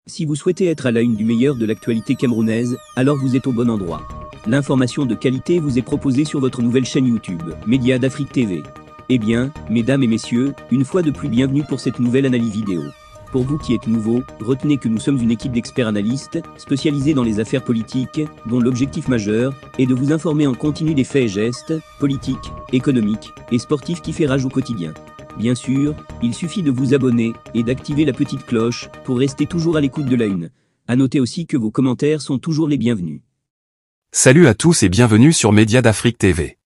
Si vous souhaitez être à la une du meilleur de l'actualité camerounaise, alors vous êtes au bon endroit. L'information de qualité vous est proposée sur votre nouvelle chaîne YouTube, Média d'Afrique TV. Eh bien, mesdames et messieurs, une fois de plus bienvenue pour cette nouvelle analyse vidéo. Pour vous qui êtes nouveaux, retenez que nous sommes une équipe d'experts analystes, spécialisés dans les affaires politiques, dont l'objectif majeur est de vous informer en continu des faits et gestes, politiques, économiques et sportifs qui fait rage au quotidien. Bien sûr, il suffit de vous abonner et d'activer la petite cloche pour rester toujours à l'écoute de la une. À noter aussi que vos commentaires sont toujours les bienvenus. Salut à tous et bienvenue sur Média d'Afrique TV.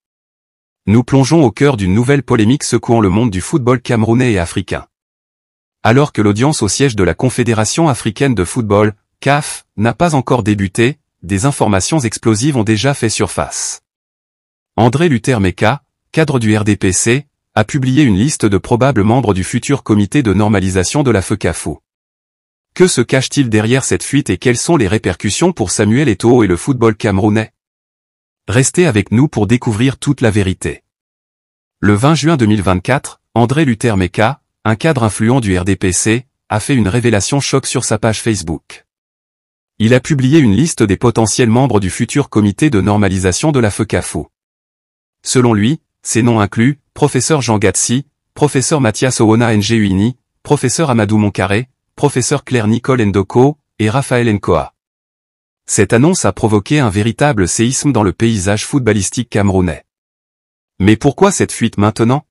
Nous plongeons au cœur d'une nouvelle polémique secouant le monde du football camerounais et africain. Alors que l'audience au siège de la Confédération africaine de football, CAF, n'a pas encore débuté, des informations explosives ont déjà fait surface. André Luther Meka, cadre du RDPC, a publié une liste de probables membres du futur comité de normalisation de la FECAFO. Que se cache-t-il derrière cette fuite et quelles sont les répercussions pour Samuel Eto'o et le football camerounais? Restez avec nous pour découvrir toute la vérité. Le 20 juin 2024, André Luther Meka, un cadre influent du RDPC, a fait une révélation choc sur sa page Facebook. Il a publié une liste des potentiels membres du futur comité de normalisation de la FECAFO. Selon lui, ces noms incluent Professeur Jean Gatsi, Professeur Mathias Owona Nguini, Professeur Amadou Moncaré, Professeur Claire Nicole Ndoko, et Raphaël Nkoa. Cette annonce a provoqué un véritable séisme dans le paysage footballistique camerounais. Mais pourquoi cette fuite maintenant?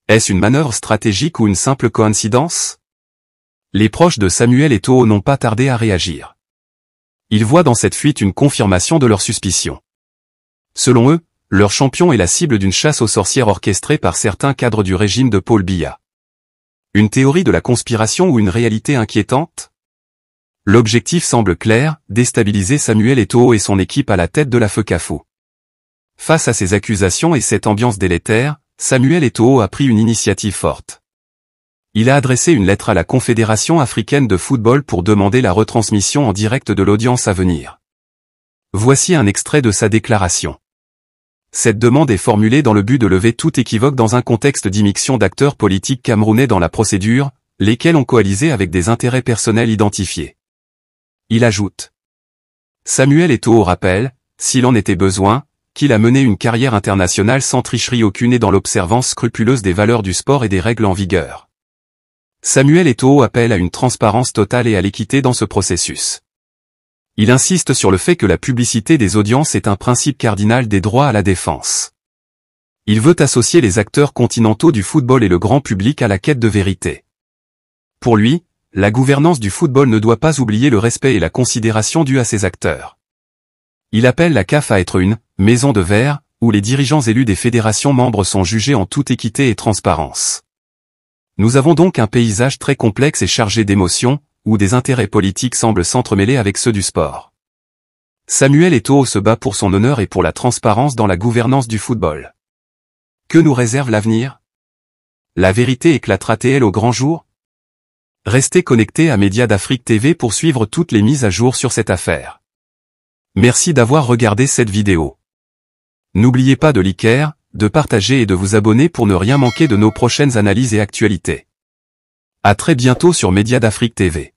Est-ce une manœuvre stratégique ou une simple coïncidence? Les proches de Samuel Eto'o n'ont pas tardé à réagir. Ils voient dans cette fuite une confirmation de leurs suspicions. Selon eux, leur champion est la cible d'une chasse aux sorcières orchestrée par certains cadres du régime de Paul Biya. Une théorie de la conspiration ou une réalité inquiétante? L'objectif semble clair, déstabiliser Samuel Eto'o et son équipe à la tête de la FECAFO. Face à ces accusations et cette ambiance délétère, Samuel Eto'o a pris une initiative forte. Il a adressé une lettre à la Confédération africaine de football pour demander la retransmission en direct de l'audience à venir. Voici un extrait de sa déclaration. Cette demande est formulée dans le but de lever tout équivoque dans un contexte d'immixtion d'acteurs politiques camerounais dans la procédure, lesquels ont coalisé avec des intérêts personnels identifiés. Il ajoute. Samuel Eto'o rappelle, s'il en était besoin, qu'il a mené une carrière internationale sans tricherie aucune et dans l'observance scrupuleuse des valeurs du sport et des règles en vigueur. Samuel Eto'o appelle à une transparence totale et à l'équité dans ce processus. Il insiste sur le fait que la publicité des audiences est un principe cardinal des droits à la défense. Il veut associer les acteurs continentaux du football et le grand public à la quête de vérité. Pour lui, la gouvernance du football ne doit pas oublier le respect et la considération dus à ses acteurs. Il appelle la CAF à être une « maison de verre » où les dirigeants élus des fédérations membres sont jugés en toute équité et transparence. Nous avons donc un paysage très complexe et chargé d'émotions, où des intérêts politiques semblent s'entremêler avec ceux du sport. Samuel Eto'o se bat pour son honneur et pour la transparence dans la gouvernance du football. Que nous réserve l'avenir? La vérité éclatera-t-elle au grand jour? Restez connectés à Média d'Afrique TV pour suivre toutes les mises à jour sur cette affaire. Merci d'avoir regardé cette vidéo. N'oubliez pas de liker, de partager et de vous abonner pour ne rien manquer de nos prochaines analyses et actualités. À très bientôt sur Média d'Afrique TV.